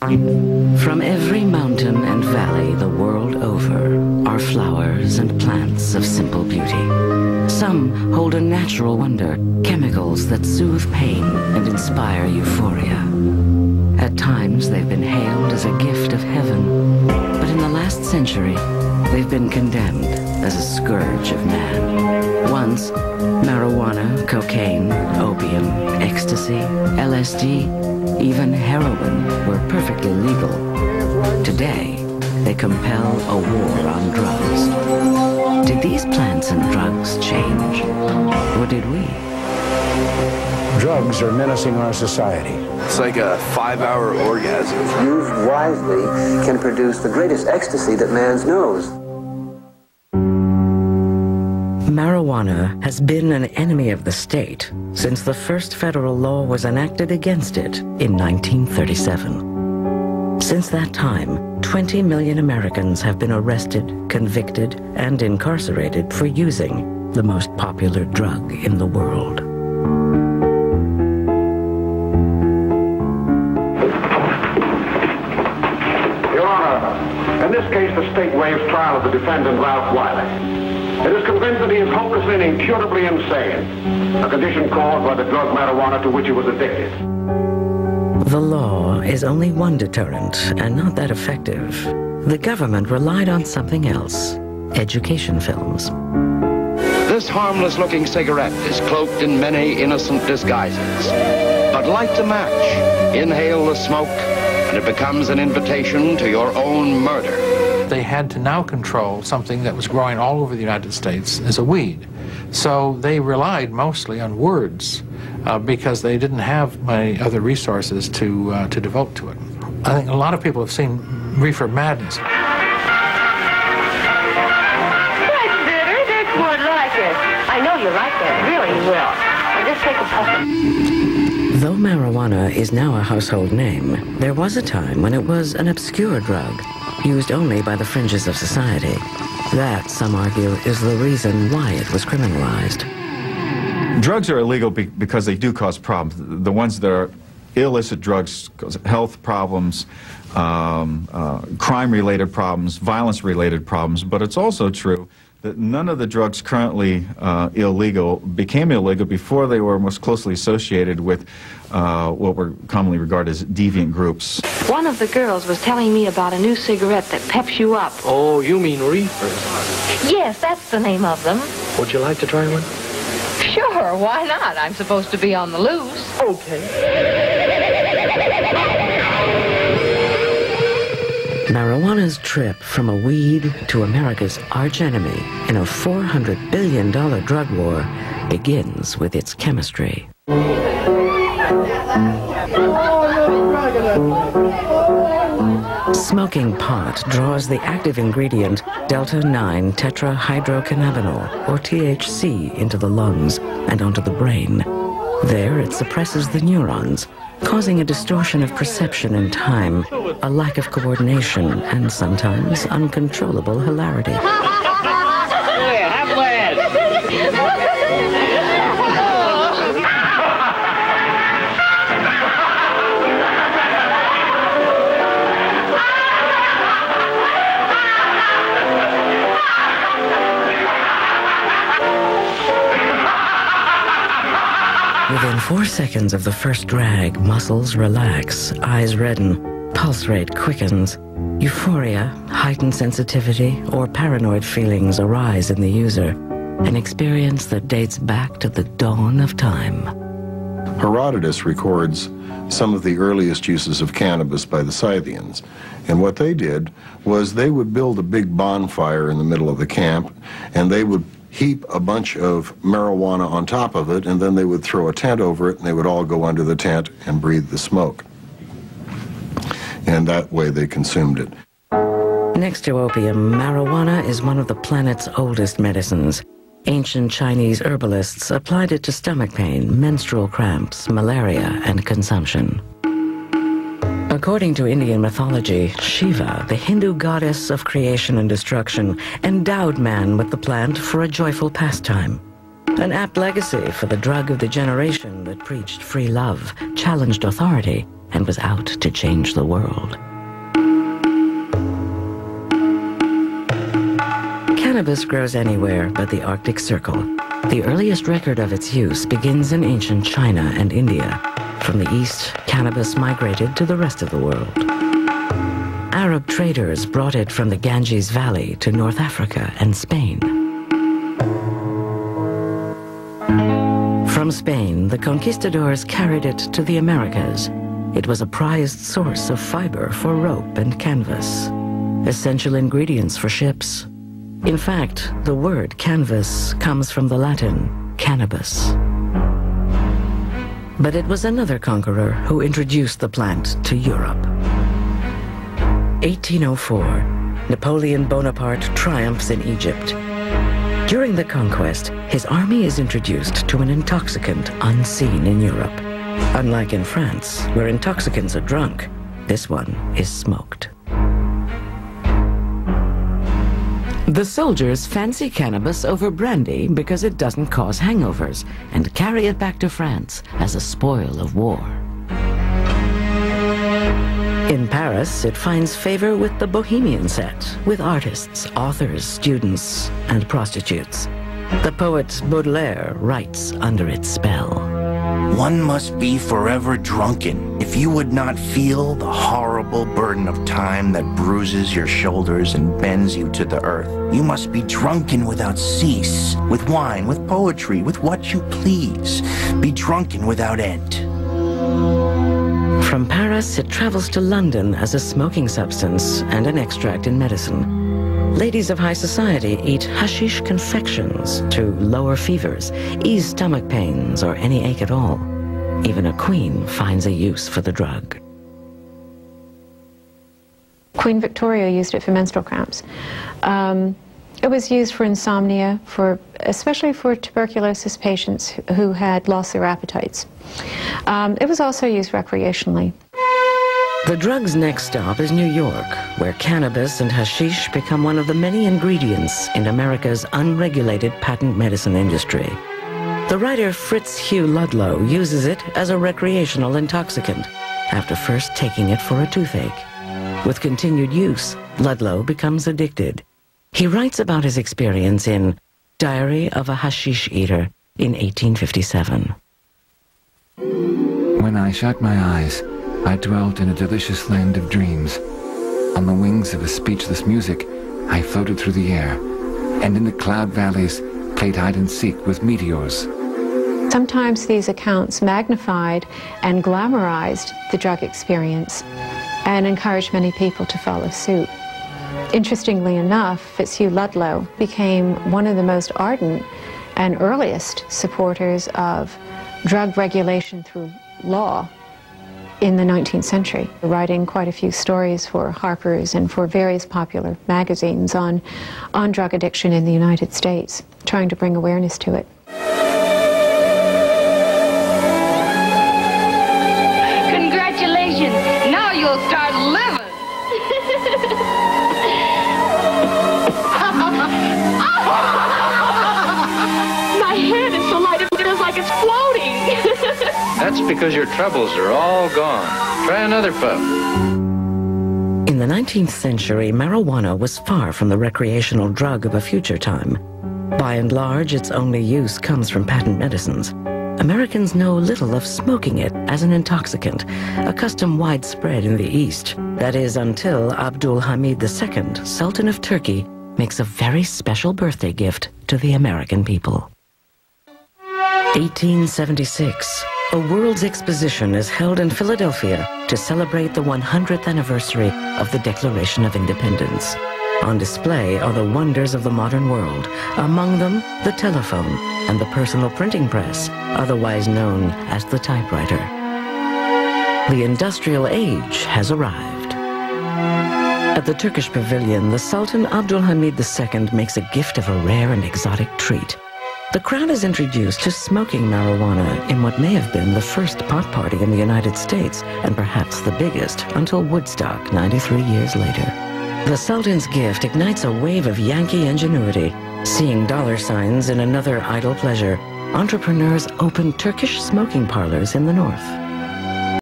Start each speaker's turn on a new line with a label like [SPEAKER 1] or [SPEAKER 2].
[SPEAKER 1] From every mountain and valley the world over are flowers and plants of simple beauty. Some hold a natural wonder, chemicals that soothe pain and inspire euphoria. At times they've been hailed as a gift of heaven, but in the last century they've been condemned as a scourge of man. Once, marijuana, cocaine, opium, ecstasy, LSD, even heroin were perfectly legal. Today, they compel a war on drugs. Did these plants and drugs change? Or did we?
[SPEAKER 2] Drugs are menacing our society.
[SPEAKER 3] It's like a 5-hour orgasm.
[SPEAKER 4] Used wisely can produce the greatest ecstasy that man knows.
[SPEAKER 1] Marijuana has been an enemy of the state since the first federal law was enacted against it in 1937. Since that time, 20 million Americans have been arrested, convicted, and incarcerated for using the most popular drug in the world.
[SPEAKER 5] Your Honor, in this case, the state waives trial of the defendant, Ralph Wiley. It is convinced that he is hopelessly and incurably insane, a condition caused by the drug marijuana to which he was addicted.
[SPEAKER 1] The law is only one deterrent, and not that effective. The government relied on something else: education films.
[SPEAKER 6] This harmless-looking cigarette is cloaked in many innocent disguises. But light the match, inhale the smoke, and it becomes an invitation to your own murder.
[SPEAKER 7] They had to now control something that was growing all over the United States as a weed. So they relied mostly on words because they didn't have many other resources to devote to it. I think a lot of people have seen Reefer Madness.
[SPEAKER 8] That's bitter. Dick would like it. I know you like that. Really, you will. Now just take a puff.
[SPEAKER 1] Though marijuana is now a household name, there was a time when it was an obscure drug, used only by the fringes of society. That, some argue, is the reason why it was criminalized.
[SPEAKER 9] Drugs are illegal because they do cause problems. The ones that are illicit drugs cause health problems, crime-related problems, violence-related problems, but it's also true that none of the drugs currently illegal became illegal before they were most closely associated with what were commonly regarded as deviant groups.
[SPEAKER 8] One of the girls was telling me about a new cigarette that peps you up.
[SPEAKER 10] Oh, you mean reefers?
[SPEAKER 8] Yes, that's the name of them.
[SPEAKER 10] Would you like to try one?
[SPEAKER 8] Sure, why not? I'm supposed to be on the loose.
[SPEAKER 10] Okay.
[SPEAKER 1] Marijuana's trip from a weed to America's archenemy in a $400 billion drug war begins with its chemistry. Smoking pot draws the active ingredient delta-9 tetrahydrocannabinol, or THC, into the lungs and onto the brain. There it suppresses the neurons, causing a distortion of perception and time, a lack of coordination, and sometimes uncontrollable hilarity.
[SPEAKER 10] Yeah, have glad.
[SPEAKER 1] Within 4 seconds of the first drag, muscles relax, eyes redden, pulse rate quickens. Euphoria, heightened sensitivity, or paranoid feelings arise in the user, an experience that dates back to the dawn of time.
[SPEAKER 11] Herodotus records some of the earliest uses of cannabis by the Scythians. And what they did was they would build a big bonfire in the middle of the camp, and they would heap a bunch of marijuana on top of it, and then they would throw a tent over it, and they would all go under the tent and breathe the smoke. And that way they consumed it.
[SPEAKER 1] Next to opium, marijuana is one of the planet's oldest medicines. Ancient Chinese herbalists applied it to stomach pain, menstrual cramps, malaria, and consumption. According to Indian mythology, Shiva, the Hindu goddess of creation and destruction, endowed man with the plant for a joyful pastime. An apt legacy for the drug of the generation that preached free love, challenged authority, and was out to change the world. Cannabis grows anywhere but the Arctic Circle. The earliest record of its use begins in ancient China and India. From the east, cannabis migrated to the rest of the world. Arab traders brought it from the Ganges Valley to North Africa and Spain. From Spain, the conquistadors carried it to the Americas. It was a prized source of fiber for rope and canvas, essential ingredients for ships. In fact, the word canvas comes from the Latin cannabis. But it was another conqueror who introduced the plant to Europe. 1804, Napoleon Bonaparte triumphs in Egypt. During the conquest, his army is introduced to an intoxicant unseen in Europe. Unlike in France, where intoxicants are drunk, this one is smoked. The soldiers fancy cannabis over brandy because it doesn't cause hangovers, and carry it back to France as a spoil of war. In Paris, it finds favor with the bohemian set, with artists, authors, students, and prostitutes. The poet Baudelaire writes under its spell.
[SPEAKER 12] One must be forever drunken if you would not feel the horrible burden of time that bruises your shoulders and bends you to the earth. You must be drunken without cease, with wine, with poetry, with what you please. Be drunken without end.
[SPEAKER 1] From Paris, it travels to London as a smoking substance and an extract in medicine. Ladies of high society eat hashish confections to lower fevers, ease stomach pains, or any ache at all. Even a queen finds a use for the drug.
[SPEAKER 13] Queen Victoria used it for menstrual cramps. It was used for insomnia, especially for tuberculosis patients who had lost their appetites. It was also used recreationally.
[SPEAKER 1] The drug's next stop is New York, where cannabis and hashish become one of the many ingredients in America's unregulated patent medicine industry. The writer Fritz Hugh Ludlow uses it as a recreational intoxicant, after first taking it for a toothache. With continued use, Ludlow becomes addicted. He writes about his experience in Diary of a Hashish Eater in 1857.
[SPEAKER 14] When I shut my eyes, I dwelt in a delicious land of dreams. On the wings of a speechless music, I floated through the air, and in the cloud valleys played hide and seek with meteors.
[SPEAKER 13] Sometimes these accounts magnified and glamorized the drug experience and encouraged many people to follow suit. Interestingly enough, Fitzhugh Ludlow became one of the most ardent and earliest supporters of drug regulation through law in the 19th century, writing quite a few stories for Harper's and for various popular magazines on drug addiction in the United States, trying to bring awareness to it.
[SPEAKER 8] Congratulations! Now you'll start living!
[SPEAKER 15] My head is so light it feels like it's floating!
[SPEAKER 10] That's because your troubles are all gone. Try another puff.
[SPEAKER 1] In the 19th century, marijuana was far from the recreational drug of a future time. By and large, its only use comes from patent medicines. Americans know little of smoking it as an intoxicant, a custom widespread in the East. That is, until Abdul Hamid II, Sultan of Turkey, makes a very special birthday gift to the American people. 1876. A World's Exposition is held in Philadelphia to celebrate the 100th anniversary of the Declaration of Independence. On display are the wonders of the modern world, among them the telephone and the personal printing press, otherwise known as the typewriter. The industrial age has arrived. At the Turkish pavilion, the Sultan Abdul Hamid II makes a gift of a rare and exotic treat. The crowd is introduced to smoking marijuana in what may have been the first pot party in the United States, and perhaps the biggest, until Woodstock 93 years later. The Sultan's gift ignites a wave of Yankee ingenuity. Seeing dollar signs in another idle pleasure, entrepreneurs open Turkish smoking parlors in the north.